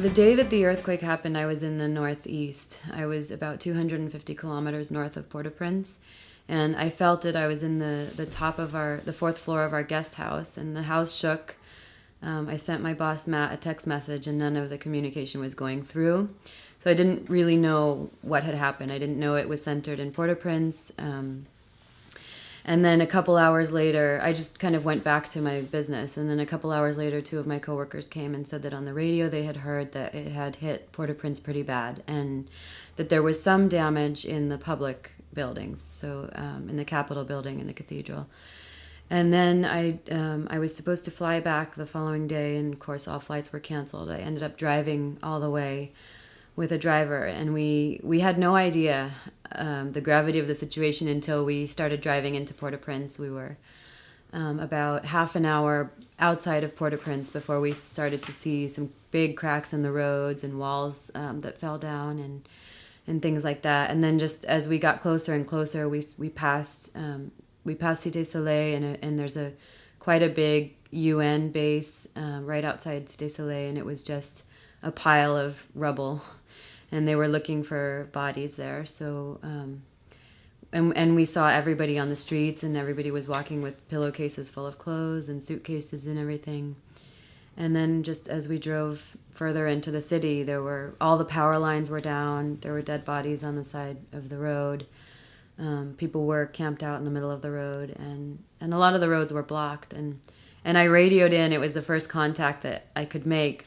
the day that the earthquake happened, I was in the northeast. I was about 250 kilometers north of Port-au-Prince, and I felt it. I was in the top of the fourth floor of our guest house, and the house shook. I sent my boss, Matt, a text message, and none of the communication was going through. So I didn't really know what had happened. I didn't know it was centered in Port-au-Prince. And then a couple hours later, I just kind of went back to my business. And then a couple hours later, two of my coworkers came and said that on the radio they had heard that it had hit Port-au-Prince pretty bad, and that there was some damage in the public buildings, so in the Capitol building and the cathedral. And then I was supposed to fly back the following day, and of course all flights were canceled. I ended up driving all the way with a driver, and we had no idea the gravity of the situation until we started driving into Port-au-Prince. We were about half an hour outside of Port-au-Prince before we started to see some big cracks in the roads and walls that fell down and things like that. And then just as we got closer and closer, we passed Cité Soleil, and there's quite a big UN base right outside Cité Soleil, and it was just a pile of rubble, and they were looking for bodies there. So and we saw everybody on the streets, and everybody was walking with pillowcases full of clothes and suitcases and everything. And then just as we drove further into the city, all the power lines were down. There were dead bodies on the side of the road. People were camped out in the middle of the road, and a lot of the roads were blocked. And I radioed in. It was the first contact that I could make.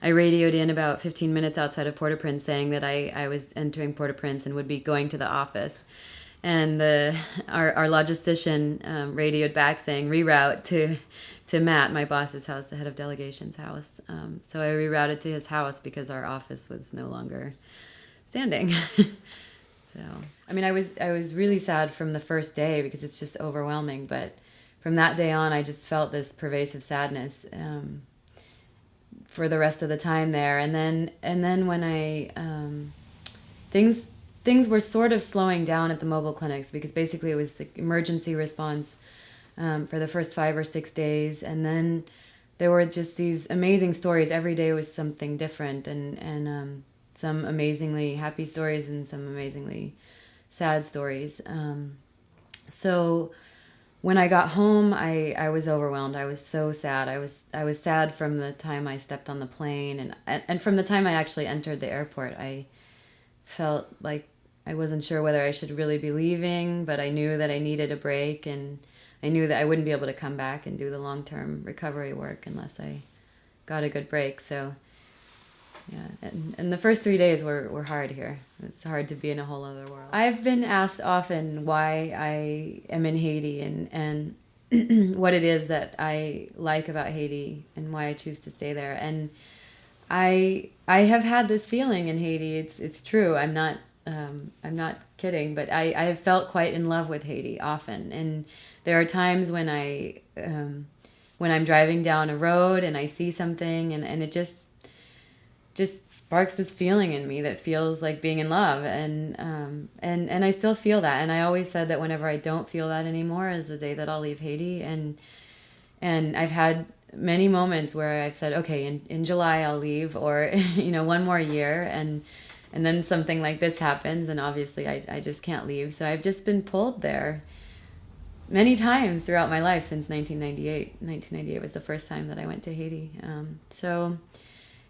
I radioed in about 15 minutes outside of Port-au-Prince saying that I was entering Port-au-Prince and would be going to the office. And our logistician radioed back saying reroute to Matt, my boss's house, the head of delegation's house. So I rerouted to his house because our office was no longer standing. So, I mean, I was really sad from the first day because it's just overwhelming. But from that day on, I just felt this pervasive sadness for the rest of the time there. And then when things were sort of slowing down at the mobile clinics, because basically it was like emergency response for the first 5 or 6 days, and then there were just these amazing stories. Every day was something different, and some amazingly happy stories and some amazingly sad stories. So when I got home, I was overwhelmed. I was so sad. I was sad from the time I stepped on the plane, and from the time I actually entered the airport. I felt like I wasn't sure whether I should really be leaving, but I knew that I needed a break, and I knew that I wouldn't be able to come back and do the long-term recovery work unless I got a good break. So yeah, and the first 3 days were hard here. It's hard to be in a whole other world. I've been asked often why I am in Haiti and what it is that I like about Haiti and why I choose to stay there. And I have had this feeling in Haiti. It's true. I'm not kidding, but I have felt quite in love with Haiti often. And there are times when I'm driving down a road and I see something and it just sparks this feeling in me that feels like being in love, and I still feel that. And I always said that whenever I don't feel that anymore is the day that I'll leave Haiti. And I've had many moments where I've said, okay, in July I'll leave, or one more year, and then something like this happens, and obviously I just can't leave. So I've just been pulled there many times throughout my life since 1998. 1998 was the first time that I went to Haiti. So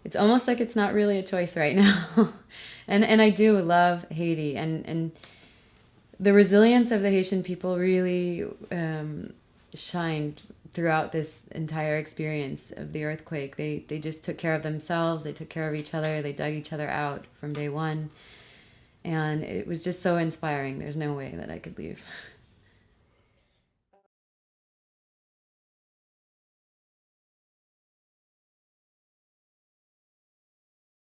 it's almost like it's not really a choice right now. and I do love Haiti, and the resilience of the Haitian people really shined throughout this entire experience of the earthquake. They just took care of themselves, they took care of each other, they dug each other out from day one, and it was just so inspiring. There's no way that I could leave.